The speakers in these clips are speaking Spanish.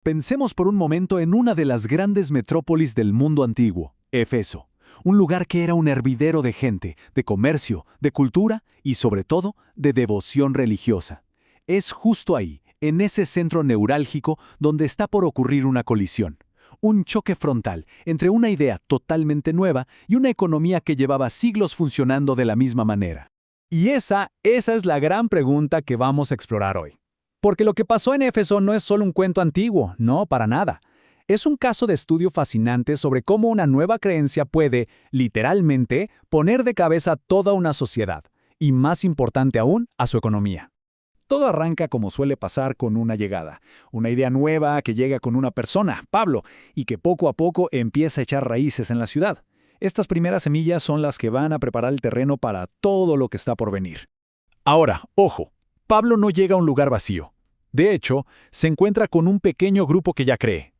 Pensemos por un momento en una de las grandes metrópolis del mundo antiguo, Éfeso, un lugar que era un hervidero de gente, de comercio, de cultura y, sobre todo, de devoción religiosa. Es justo ahí, en ese centro neurálgico, donde está por ocurrir una colisión. Un choque frontal entre una idea totalmente nueva y una economía que llevaba siglos funcionando de la misma manera. Y esa es la gran pregunta que vamos a explorar hoy. Porque lo que pasó en Éfeso no es solo un cuento antiguo, no, para nada. Es un caso de estudio fascinante sobre cómo una nueva creencia puede, literalmente, poner de cabeza a toda una sociedad, y más importante aún, a su economía. Todo arranca como suele pasar con una llegada, una idea nueva que llega con una persona, Pablo, y que poco a poco empieza a echar raíces en la ciudad. Estas primeras semillas son las que van a preparar el terreno para todo lo que está por venir. Ahora, ojo, Pablo no llega a un lugar vacío. De hecho, se encuentra con un pequeño grupo que ya cree.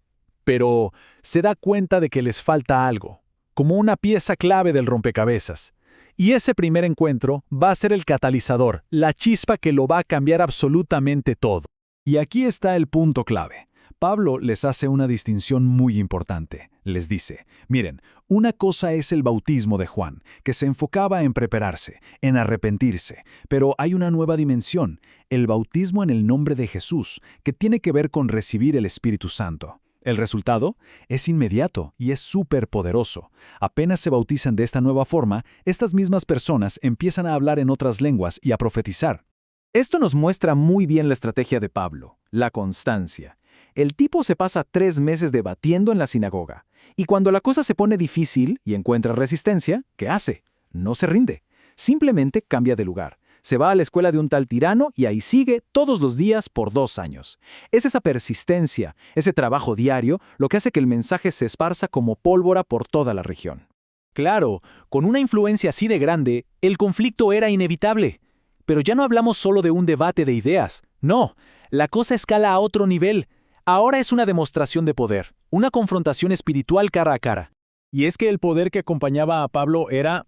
Pero se da cuenta de que les falta algo, como una pieza clave del rompecabezas. Y ese primer encuentro va a ser el catalizador, la chispa que lo va a cambiar absolutamente todo. Y aquí está el punto clave. Pablo les hace una distinción muy importante. Les dice, miren, una cosa es el bautismo de Juan, que se enfocaba en prepararse, en arrepentirse, pero hay una nueva dimensión, el bautismo en el nombre de Jesús, que tiene que ver con recibir el Espíritu Santo. El resultado es inmediato y es súper poderoso. Apenas se bautizan de esta nueva forma, estas mismas personas empiezan a hablar en otras lenguas y a profetizar. Esto nos muestra muy bien la estrategia de Pablo, la constancia. El tipo se pasa 3 meses debatiendo en la sinagoga, y cuando la cosa se pone difícil y encuentra resistencia, ¿qué hace? No se rinde, simplemente cambia de lugar. Se va a la escuela de un tal tirano y ahí sigue todos los días por 2 años. Es esa persistencia, ese trabajo diario, lo que hace que el mensaje se esparza como pólvora por toda la región. Claro, con una influencia así de grande, el conflicto era inevitable. Pero ya no hablamos solo de un debate de ideas. No, la cosa escala a otro nivel. Ahora es una demostración de poder, una confrontación espiritual cara a cara. Y es que el poder que acompañaba a Pablo era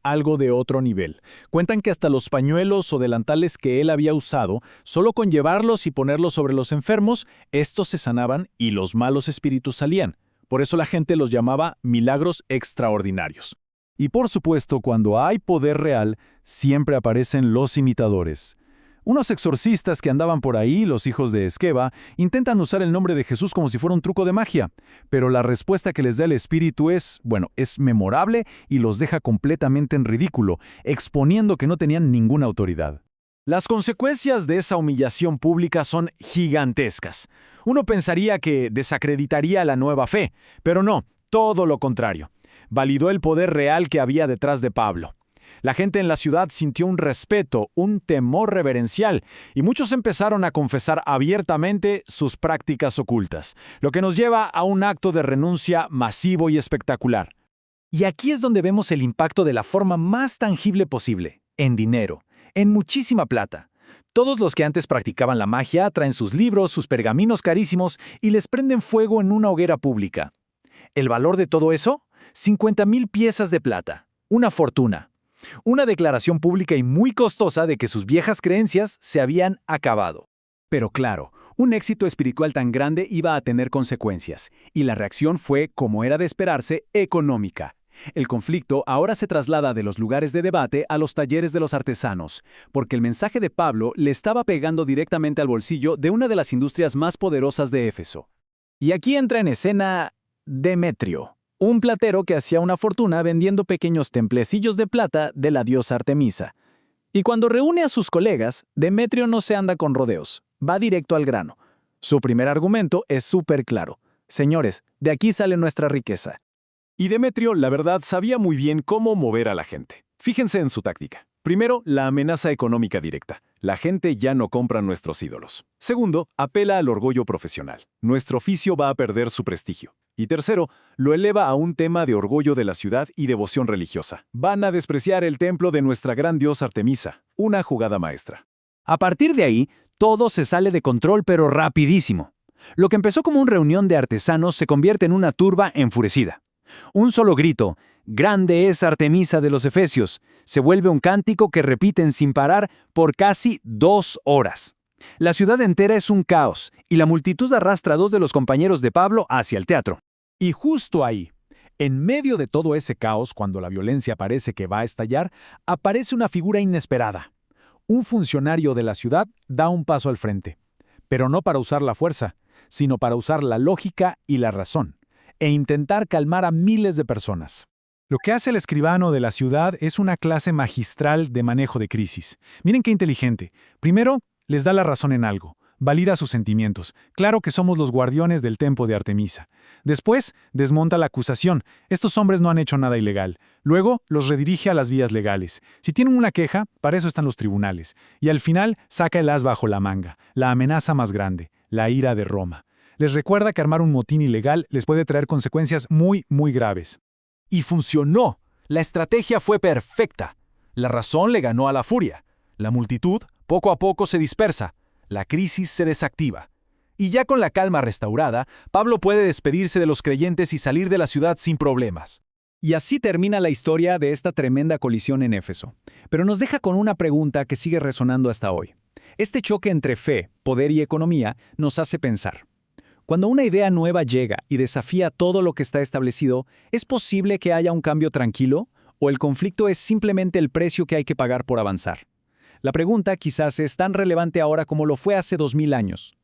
algo de otro nivel. Cuentan que hasta los pañuelos o delantales que él había usado, solo con llevarlos y ponerlos sobre los enfermos, estos se sanaban y los malos espíritus salían. Por eso la gente los llamaba milagros extraordinarios. Y por supuesto, cuando hay poder real, siempre aparecen los imitadores. Unos exorcistas que andaban por ahí, los hijos de Esqueva, intentan usar el nombre de Jesús como si fuera un truco de magia, pero la respuesta que les da el Espíritu es memorable y los deja completamente en ridículo, exponiendo que no tenían ninguna autoridad. Las consecuencias de esa humillación pública son gigantescas. Uno pensaría que desacreditaría la nueva fe, pero no, todo lo contrario. Validó el poder real que había detrás de Pablo. La gente en la ciudad sintió un respeto, un temor reverencial, y muchos empezaron a confesar abiertamente sus prácticas ocultas, lo que nos lleva a un acto de renuncia masivo y espectacular. Y aquí es donde vemos el impacto de la forma más tangible posible, en dinero, en muchísima plata. Todos los que antes practicaban la magia traen sus libros, sus pergaminos carísimos y les prenden fuego en una hoguera pública. ¿El valor de todo eso? 50,000 piezas de plata. Una fortuna. Una declaración pública y muy costosa de que sus viejas creencias se habían acabado. Pero claro, un éxito espiritual tan grande iba a tener consecuencias, y la reacción fue, como era de esperarse, económica. El conflicto ahora se traslada de los lugares de debate a los talleres de los artesanos, porque el mensaje de Pablo le estaba pegando directamente al bolsillo de una de las industrias más poderosas de Éfeso. Y aquí entra en escena Demetrio, un platero que hacía una fortuna vendiendo pequeños templecillos de plata de la diosa Artemisa. Y cuando reúne a sus colegas, Demetrio no se anda con rodeos, va directo al grano. Su primer argumento es súper claro. Señores, de aquí sale nuestra riqueza. Y Demetrio, la verdad, sabía muy bien cómo mover a la gente. Fíjense en su táctica. Primero, la amenaza económica directa. La gente ya no compra nuestros ídolos. Segundo, apela al orgullo profesional. Nuestro oficio va a perder su prestigio. Y tercero, lo eleva a un tema de orgullo de la ciudad y devoción religiosa. Van a despreciar el templo de nuestra gran diosa Artemisa. Una jugada maestra. A partir de ahí, todo se sale de control pero rapidísimo. Lo que empezó como una reunión de artesanos se convierte en una turba enfurecida. Un solo grito, «Grande es Artemisa de los Efesios», se vuelve un cántico que repiten sin parar por casi 2 horas. La ciudad entera es un caos, y la multitud arrastra a dos de los compañeros de Pablo hacia el teatro. Y justo ahí, en medio de todo ese caos, cuando la violencia parece que va a estallar, aparece una figura inesperada. Un funcionario de la ciudad da un paso al frente, pero no para usar la fuerza, sino para usar la lógica y la razón, e intentar calmar a miles de personas. Lo que hace el escribano de la ciudad es una clase magistral de manejo de crisis. Miren qué inteligente. Primero, les da la razón en algo. Valida sus sentimientos. Claro que somos los guardianes del templo de Artemisa. Después, desmonta la acusación. Estos hombres no han hecho nada ilegal. Luego, los redirige a las vías legales. Si tienen una queja, para eso están los tribunales. Y al final, saca el as bajo la manga. La amenaza más grande, la ira de Roma. Les recuerda que armar un motín ilegal les puede traer consecuencias muy, muy graves. Y funcionó. La estrategia fue perfecta. La razón le ganó a la furia. La multitud, poco a poco, se dispersa. La crisis se desactiva. Y ya con la calma restaurada, Pablo puede despedirse de los creyentes y salir de la ciudad sin problemas. Y así termina la historia de esta tremenda colisión en Éfeso. Pero nos deja con una pregunta que sigue resonando hasta hoy. Este choque entre fe, poder y economía nos hace pensar. Cuando una idea nueva llega y desafía todo lo que está establecido, ¿es posible que haya un cambio tranquilo? ¿O el conflicto es simplemente el precio que hay que pagar por avanzar? La pregunta quizás es tan relevante ahora como lo fue hace 2000 años.